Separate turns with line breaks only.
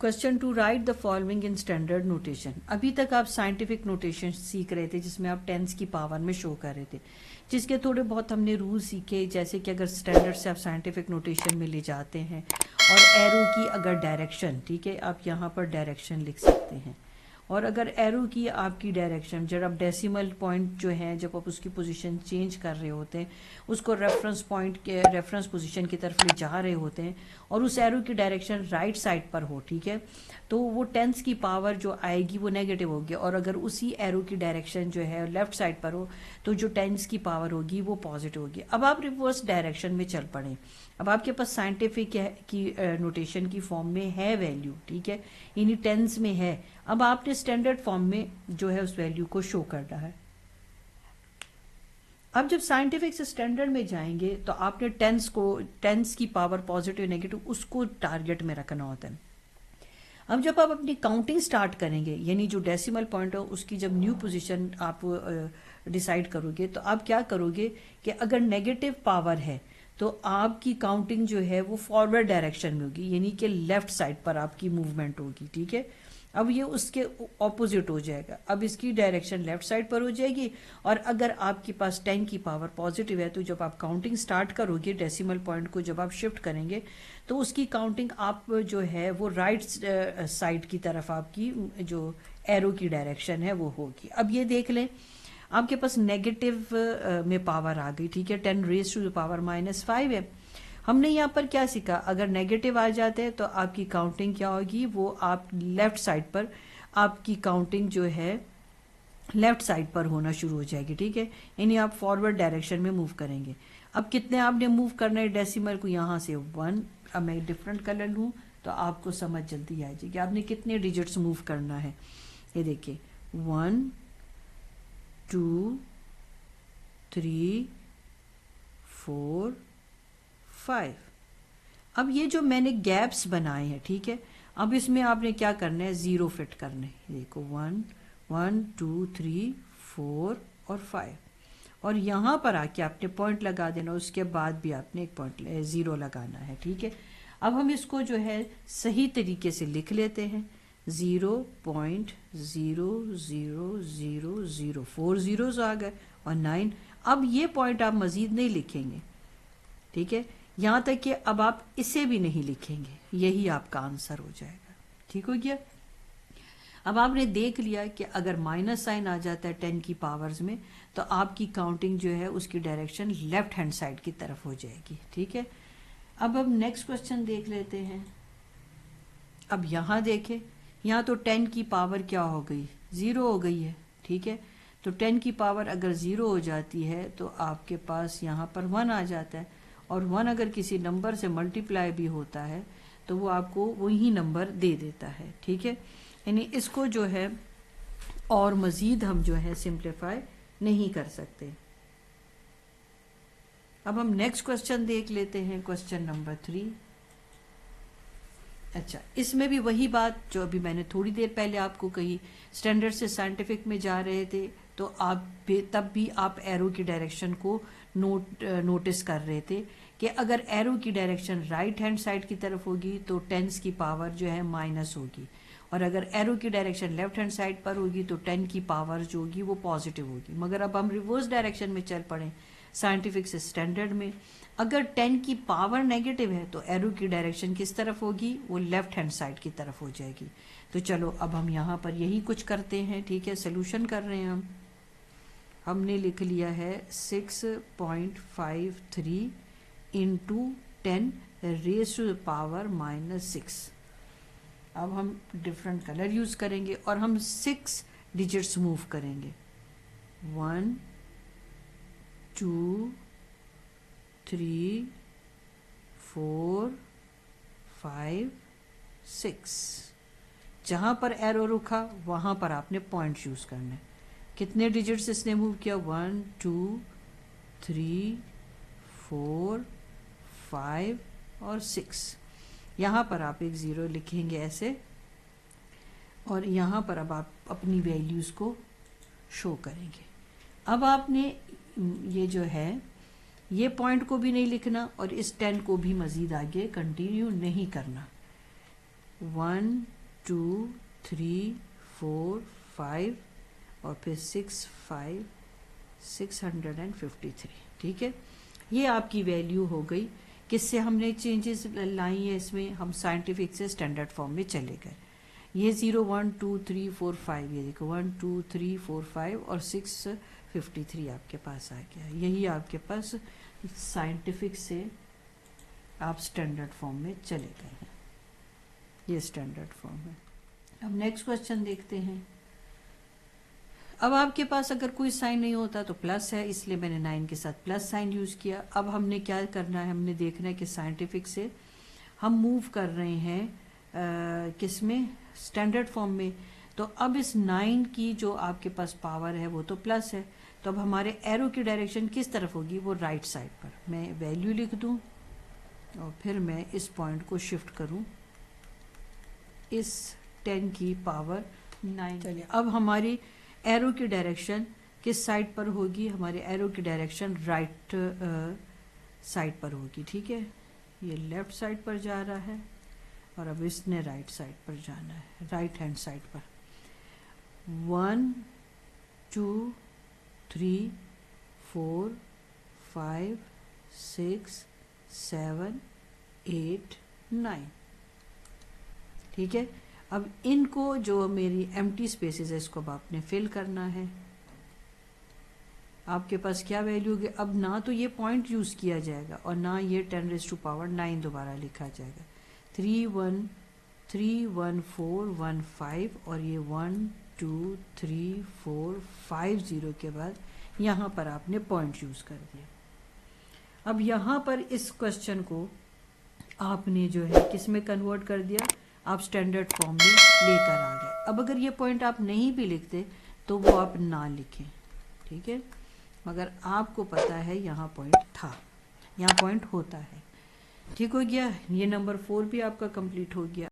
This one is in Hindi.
Question to write the following in standard notation. अभी तक आप साइंटिफिक नोटेशन सीख रहे थे जिसमें आप टेंस की पावर में शो कर रहे थे, जिसके थोड़े बहुत हमने रूल सीखे, जैसे कि अगर स्टैंडर्ड से आप साइंटिफिक नोटेशन में ले जाते हैं और एरो की अगर डायरेक्शन, ठीक है, आप यहाँ पर डायरेक्शन लिख सकते हैं, और अगर एरो की आपकी डायरेक्शन जब आप डेसिमल पॉइंट जो है जब आप उसकी पोजीशन चेंज कर रहे होते हैं, उसको रेफरेंस पॉइंट के रेफरेंस पोजीशन की तरफ ले जा रहे होते हैं और उस एरो की डायरेक्शन राइट साइड पर हो, ठीक है, तो वो टेंस की पावर जो आएगी वो नेगेटिव होगी, और अगर उसी एरो की डायरेक्शन जो है लेफ्ट साइड पर हो तो जो टेंस की पावर होगी वो पॉजिटिव होगी। अब आप रिवर्स डायरेक्शन में चल पड़े, अब आपके पास साइंटिफिक की नोटेशन की फॉर्म में है वैल्यू, ठीक है, यानी टेंस में है। अब आपने स्टैंडर्ड फॉर्म में जो है उस वैल्यू को शो करना है। अब जब साइंटिफिक से स्टैंडर्ड में जाएंगे तो आपने टेंस की पावर पॉजिटिव नेगेटिव उसको टारगेट में रखना होता है। अब जब आप अपनी काउंटिंग स्टार्ट करेंगे, यानी जो डेसिमल पॉइंट हो उसकी जब न्यू पोजीशन आप डिसाइड करोगे, तो आप क्या करोगे कि अगर नेगेटिव पावर है तो आपकी काउंटिंग जो है वो फॉरवर्ड डायरेक्शन में होगी, यानी कि लेफ्ट साइड पर आपकी मूवमेंट होगी, ठीक है। अब ये उसके ऑपोजिट हो जाएगा, अब इसकी डायरेक्शन लेफ्ट साइड पर हो जाएगी, और अगर आपके पास 10 की पावर पॉजिटिव है तो जब आप काउंटिंग स्टार्ट करोगे डेसिमल पॉइंट को जब आप शिफ्ट करेंगे तो उसकी काउंटिंग आप जो है वो राइट साइड की तरफ आपकी जो एरो की डायरेक्शन है वो होगी। अब ये देख लें, आपके पास नेगेटिव में पावर आ गई, ठीक है, 10 रेज़ टू द पावर -5 है। हमने यहाँ पर क्या सीखा, अगर नेगेटिव आ जाते हैं तो आपकी काउंटिंग क्या होगी, वो आप लेफ्ट साइड पर आपकी काउंटिंग जो है लेफ्ट साइड पर होना शुरू हो जाएगी, ठीक है, यानी आप फॉरवर्ड डायरेक्शन में मूव करेंगे। अब कितने आपने मूव करना है डेसिमल को, यहाँ से 1। अब मैं डिफरेंट कलर लूँ तो आपको समझ जल्दी आ जाएगी आपने कितने डिजिट्स मूव करना है। ये देखिए 1 2 3 4 5। अब ये जो मैंने गैप्स बनाए हैं, ठीक है, अब इसमें आपने क्या करना है, 0 फिट करने हैं। देखो 1 1 2 3 4 और 5, और यहाँ पर आके आपने पॉइंट लगा देना, उसके बाद भी आपने एक पॉइंट 0 लगाना है, ठीक है। अब हम इसको जो है सही तरीके से लिख लेते हैं, 0.0000, 4 zeros आ गए और 9। अब ये पॉइंट आप मजीद नहीं लिखेंगे, ठीक है, यहाँ तक कि अब आप इसे भी नहीं लिखेंगे, यही आपका आंसर हो जाएगा, ठीक हो गया। अब आपने देख लिया कि अगर माइनस साइन आ जाता है 10 की पावर्स में तो आपकी काउंटिंग जो है उसकी डायरेक्शन लेफ्ट हैंड साइड की तरफ हो जाएगी, ठीक है। अब हम नेक्स्ट क्वेश्चन देख लेते हैं। अब यहाँ देखें, यहाँ तो 10 की पावर क्या हो गई, 0 हो गई है, ठीक है, तो 10 की पावर अगर 0 हो जाती है तो आपके पास यहाँ पर 1 आ जाता है, और 1 अगर किसी नंबर से मल्टीप्लाई भी होता है तो वो आपको वही नंबर दे देता है, ठीक है, यानी इसको जो है और मज़ीद हम जो है सिंप्लीफाई नहीं कर सकते। अब हम नेक्स्ट क्वेश्चन देख लेते हैं, क्वेश्चन नंबर 3। अच्छा, इसमें भी वही बात जो अभी मैंने थोड़ी देर पहले आपको कही, स्टैंडर्ड से साइंटिफिक में जा रहे थे तो आप तब भी आप एरो की डायरेक्शन को नोटिस कर रहे थे कि अगर एरो की डायरेक्शन राइट हैंड साइड की तरफ होगी तो टेंस की पावर जो है माइनस होगी, और अगर एरो की डायरेक्शन लेफ्ट हैंड साइड पर होगी तो 10 की पावर जो होगी वो पॉजिटिव होगी। मगर अब हम रिवर्स डायरेक्शन में चल पड़े साइंटिफिक से स्टैंडर्ड में, अगर 10 की पावर नेगेटिव है तो एरो की डायरेक्शन किस तरफ होगी, वो लेफ्ट हैंड साइड की तरफ हो जाएगी। तो चलो अब हम यहाँ पर यही कुछ करते हैं, ठीक है, सोल्यूशन कर रहे हैं हमने लिख लिया है 6.53 into 10 raise to the power -6। अब हम डिफरेंट कलर यूज़ करेंगे और हम 6 डिजिट्स मूव करेंगे, 1 2 3 4 5 6। जहाँ पर एरो रुका वहाँ पर आपने पॉइंट यूज़ करना है। कितने डिजिट्स इसने मूव किया, 1 2 3 4 5 और 6। यहाँ पर आप एक 0 लिखेंगे ऐसे, और यहाँ पर अब आप अपनी वैल्यूज़ को शो करेंगे। अब आपने ये जो है ये पॉइंट को भी नहीं लिखना और इस 10 को भी मज़ीद आगे कंटिन्यू नहीं करना, 1 2 3 4 5 और फिर 653, ठीक है। ये आपकी वैल्यू हो गई। किससे हमने चेंजेस लाई है इसमें, हम साइंटिफिक से स्टैंडर्ड फॉर्म में चले गए। ये 0 1 2 3 4 5, ये देखो 1 2 3 4 5 और 653 आपके पास आ गया। यही आपके पास साइंटिफिक से आप स्टैंडर्ड फॉर्म में चले गए हैं। ये स्टैंडर्ड फॉर्म है। अब नेक्स्ट क्वेश्चन देखते हैं। अब आपके पास अगर कोई साइन नहीं होता तो प्लस है, इसलिए मैंने 9 के साथ प्लस साइन यूज किया। अब हमने क्या करना है, हमने देखना है कि साइंटिफिक से हम मूव कर रहे हैं किस में, स्टैंडर्ड फॉर्म में। तो अब इस 9 की जो आपके पास पावर है वो तो प्लस है, तो अब हमारे एरो की डायरेक्शन किस तरफ होगी, वो राइट साइड पर। मैं वैल्यू लिख दूं और फिर मैं इस पॉइंट को शिफ्ट करूं इस 10 की पावर 9। चलिए अब हमारी एरो की डायरेक्शन किस साइड पर होगी, हमारे एरो की डायरेक्शन राइट साइड पर होगी, ठीक है। ये लेफ्ट साइड पर जा रहा है और अब इसने राइट साइड पर जाना है, राइट हैंड साइड पर। 1 2 3 4 5 6 7 8 9, ठीक है। अब इनको जो मेरी एम्प्टी स्पेसेस है इसको अब आपने फिल करना है। आपके पास क्या वैल्यू होगी, अब ना तो ये पॉइंट यूज किया जाएगा और ना ये 10⁻⁹ दोबारा लिखा जाएगा। 3 1 3 1 4 1 5 और ये 1 2 3 4 5 0 के बाद यहाँ पर आपने पॉइंट यूज कर दिया। अब यहाँ पर इस क्वेश्चन को आपने जो है किस में कन्वर्ट कर दिया, आप स्टैंडर्ड फॉर्म में लेकर आ गए। अब अगर ये पॉइंट आप नहीं भी लिखते तो वो आप ना लिखें, ठीक है। मगर आपको पता है यहाँ पॉइंट था, यहाँ पॉइंट होता है, ठीक हो गया। ये नंबर 4 भी आपका कंप्लीट हो गया।